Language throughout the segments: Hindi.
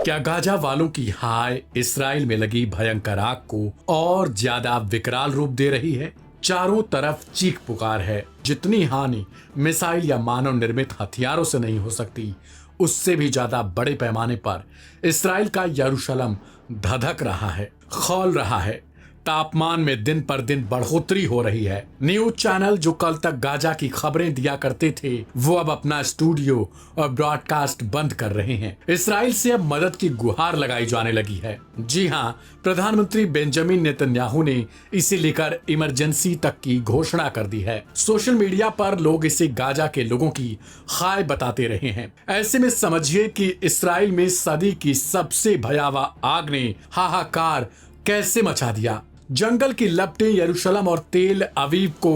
क्या गाजा वालों की हाय इसराइल में लगी भयंकर आग को और ज्यादा विकराल रूप दे रही है। चारों तरफ चीख पुकार है। जितनी हानि मिसाइल या मानव निर्मित हथियारों से नहीं हो सकती, उससे भी ज्यादा बड़े पैमाने पर इसराइल का यरूशलेम धधक रहा है, खौल रहा है। तापमान में दिन पर दिन बढ़ोतरी हो रही है। न्यूज चैनल जो कल तक गाजा की खबरें दिया करते थे, वो अब अपना स्टूडियो और ब्रॉडकास्ट बंद कर रहे हैं। इसराइल से अब मदद की गुहार लगाई जाने लगी है। जी हाँ, प्रधानमंत्री बेंजामिन नेतन्याहू ने इसे लेकर इमरजेंसी तक की घोषणा कर दी है। सोशल मीडिया पर लोग इसे गाजा के लोगों की हाय बताते रहे हैं। ऐसे में समझिए कि इसराइल में सदी की सबसे भयावह आग ने हाहाकार कैसे मचा दिया। जंगल की लपटें यरूशलेम और तेल अवीव को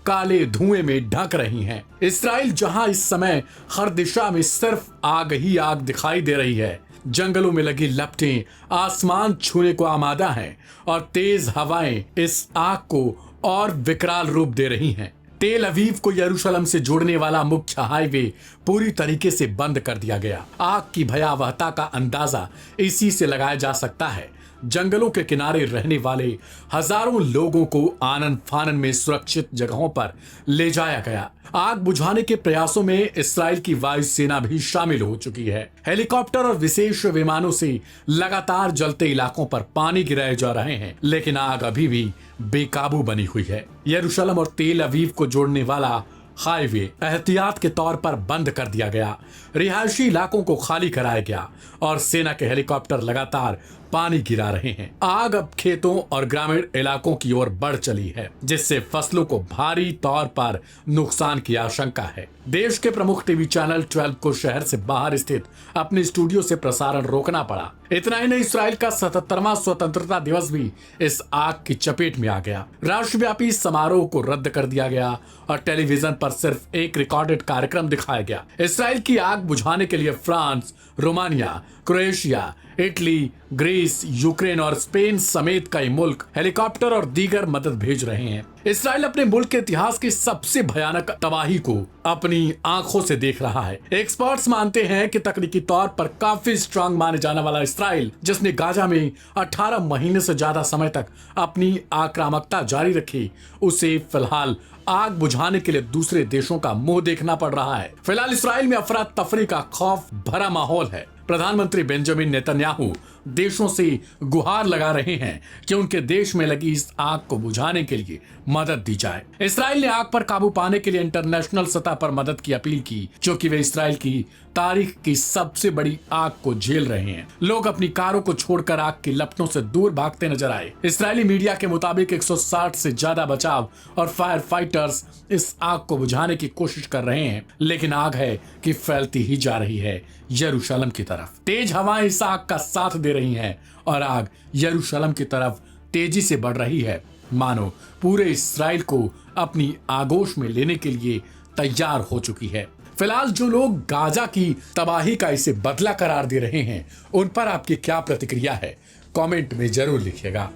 काले धुएं में ढक रही हैं। इसराइल जहां इस समय हर दिशा में सिर्फ आग ही आग दिखाई दे रही है, जंगलों में लगी लपटें आसमान छूने को आमादा हैं और तेज हवाएं इस आग को और विकराल रूप दे रही हैं। तेल अवीव को यरूशलेम से जोड़ने वाला मुख्य हाईवे पूरी तरीके से बंद कर दिया गया। आग की भयावहता का अंदाजा इसी से लगाया जा सकता है। जंगलों के किनारे रहने वाले हजारों लोगों को आनन फानन में सुरक्षित जगहों पर ले जाया गया। आग बुझाने के प्रयासों में इसराइल की वायुसेना भी शामिल हो चुकी है। हेलीकॉप्टर और विशेष विमानों से लगातार जलते इलाकों पर पानी गिराए जा रहे हैं, लेकिन आग अभी भी बेकाबू बनी हुई है। यरूशलेम और तेल अवीव को जोड़ने वाला हाईवे एहतियात के तौर पर बंद कर दिया गया। रिहायशी इलाकों को खाली कराया गया और सेना के हेलीकॉप्टर लगातार पानी गिरा रहे हैं। आग अब खेतों और ग्रामीण इलाकों की ओर बढ़ चली है, जिससे फसलों को भारी तौर पर नुकसान की आशंका है। देश के प्रमुख टीवी चैनल 12 को शहर से बाहर स्थित अपने स्टूडियो से प्रसारण रोकना पड़ा। इतना ही नहीं, इसराइल का 77वां स्वतंत्रता दिवस भी इस आग की चपेट में आ गया। राष्ट्रव्यापी समारोह को रद्द कर दिया गया और टेलीविजन पर सिर्फ एक रिकॉर्डेड कार्यक्रम दिखाया गया। इसराइल की आग बुझाने के लिए France, Romania, Croatia, Italy, Greece, Ukraine और स्पेन समेत कई मुल्क हेलीकॉप्टर और दीगर मदद भेज रहे हैं। इसराइल अपने मुल्क के इतिहास की सबसे भयानक तबाही को अपनी आंखों से देख रहा है। एक्सपर्ट्स मानते हैं कि तकनीकी तौर पर काफी स्ट्रांग माने जाने वाला इसराइल, जिसने गाजा में 18 महीने से ज्यादा समय तक अपनी आक्रामकता जारी रखी, उसे फिलहाल आग बुझाने के लिए दूसरे देशों का मुंह देखना पड़ रहा है। फिलहाल इसराइल में अफरा तफरी का खौफ भरा माहौल है। प्रधानमंत्री बेंजामिन नेतन्याहू देशों से गुहार लगा रहे हैं कि उनके देश में लगी इस आग को बुझाने के लिए मदद दी जाए। इसराइल ने आग पर काबू पाने के लिए इंटरनेशनल सतह पर मदद की अपील की, क्योंकि वे इसराइल की तारीख की सबसे बड़ी आग को झेल रहे हैं। लोग अपनी कारों को छोड़कर आग की लपटों से दूर भागते नजर आए। इसराइली मीडिया के मुताबिक 160 से ज्यादा बचाव और फायर फाइटर्स इस आग को बुझाने की कोशिश कर रहे हैं, लेकिन आग है कि फैलती ही जा रही है यरूशलेम की तरफ। तेज हवाएं इस आग का साथ दे रही हैं और आग यरूशलेम की तरफ तेजी से बढ़ रही है, मानो पूरे इसराइल को अपनी आगोश में लेने के लिए तैयार हो चुकी है। फिलहाल जो लोग गाजा की तबाही का इसे बदला करार दे रहे हैं, उन पर आपकी क्या प्रतिक्रिया है, कमेंट में जरूर लिखिएगा।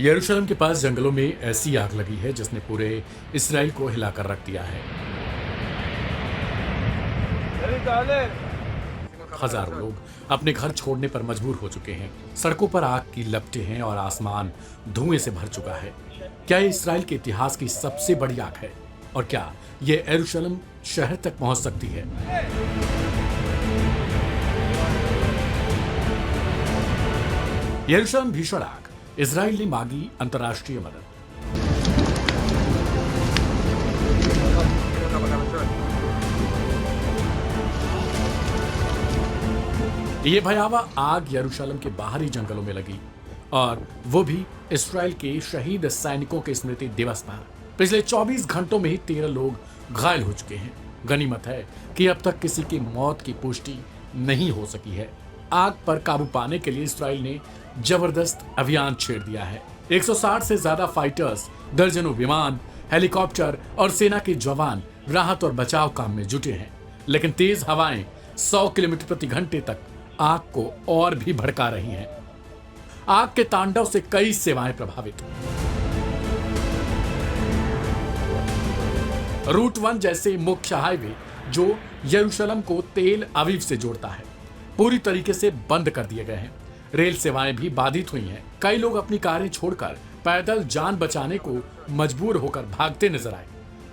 यरूशलेम के पास जंगलों में ऐसी आग लगी है जिसने पूरे इसराइल को हिलाकर रख दिया है। हजारों लोग अपने घर छोड़ने पर मजबूर हो चुके हैं। सड़कों पर आग की लपटें हैं और आसमान धुएं से भर चुका है। क्या ये इसराइल के इतिहास की सबसे बड़ी आग है? और क्या ये यरूशलेम शहर तक पहुंच सकती है? यरूशलेम भीषण आग, इजराइल ने मांगी अंतर्राष्ट्रीय मदद। ये भयावह आग यरूशलेम के बाहरी जंगलों में लगी और वो भी इस्राएल के शहीद सैनिकों के स्मृति दिवस पर। पिछले 24 घंटों में ही 13 लोग घायल हो चुके हैं। गनीमत है कि अब तक किसी की मौत की पुष्टि नहीं हो सकी है। आग पर काबू पाने के लिए इस्राएल ने जबरदस्त अभियान छेड़ दिया है। 160 से ज्यादा फाइटर्स, दर्जनों विमान, हेलीकॉप्टर और सेना के जवान राहत और बचाव काम में जुटे हैं। लेकिन तेज हवाएं 100 किलोमीटर प्रति घंटे तक आग को और भी भड़का रही हैं। आग के तांडव से कई सेवाएं प्रभावित। रूट 1 जैसे मुख्य हाईवे जो यरूशलेम को तेल अवीव से जोड़ता है, पूरी तरीके से बंद कर दिए गए हैं। रेल सेवाएं भी बाधित हुई हैं। कई लोग अपनी कारें छोड़कर पैदल जान बचाने को मजबूर होकर भागते नजर आए।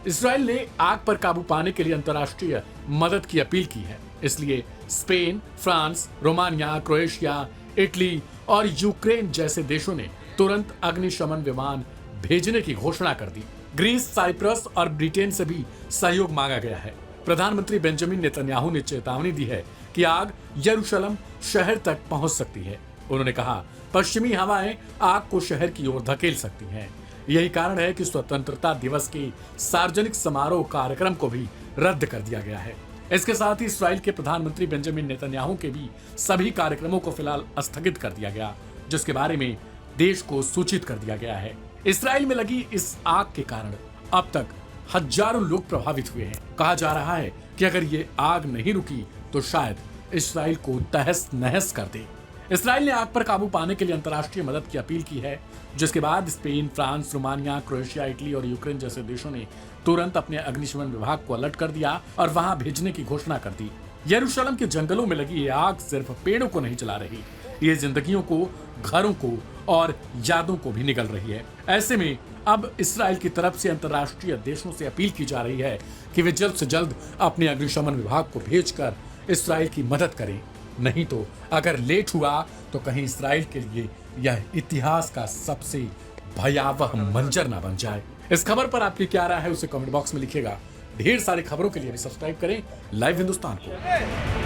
इस्राएल ने आग पर काबू पाने के लिए अंतर्राष्ट्रीय मदद की अपील की है। इसलिए Spain, France, Romania, Croatia, Italy और यूक्रेन जैसे देशों ने तुरंत अग्निशमन विमान भेजने की घोषणा कर दी। ग्रीस, साइप्रस और ब्रिटेन से भी सहयोग मांगा गया है। प्रधानमंत्री बेंजामिन नेतन्याहू ने चेतावनी दी है कि आग यरूशलेम शहर तक पहुंच सकती है। उन्होंने कहा, पश्चिमी हवाएं आग को शहर की ओर धकेल सकती हैं। यही कारण है कि स्वतंत्रता दिवस के सार्वजनिक समारोह कार्यक्रम को भी रद्द कर दिया गया है। इसके साथ ही इस्राएल के प्रधानमंत्री बेंजामिन नेतन्याहू के भी सभी कार्यक्रमों को फिलहाल स्थगित कर दिया गया, जिसके बारे में देश को सूचित कर दिया गया है। इस्राएल में लगी इस आग के कारण अब तक हजारों लोग प्रभावित हुए हैं। कहा जा रहा है कि अगर ये आग नहीं रुकी तो शायद इस्राएल को तहस नहस कर दे। इस्राएल ने आग पर काबू पाने के लिए अंतर्राष्ट्रीय मदद की अपील की है, जिसके बाद Spain, France, Romania, Croatia, Italy और यूक्रेन जैसे देशों ने तुरंत अपने अग्निशमन विभाग को अलर्ट कर दिया और वहां भेजने की घोषणा कर दी। यरूशलेम के जंगलों में लगी ये आग सिर्फ पेड़ों को नहीं जला रही, ये जिंदगियों को, घरों को और यादों को भी निगल रही है। ऐसे में अब इस्राएल की तरफ से अंतर्राष्ट्रीय देशों से अपील की जा रही है कि वे जल्द से जल्द अपने अग्निशमन विभाग को भेजकर इस्राएल की मदद करें। नहीं तो अगर लेट हुआ तो कहीं इस्राएल के लिए यह इतिहास का सबसे भयावह मंजर ना बन जाए। इस खबर पर आपकी क्या राय है उसे कमेंट बॉक्स में लिखिएगा। ढेर सारी खबरों के लिए भी सब्सक्राइब करें लाइव हिंदुस्तान को।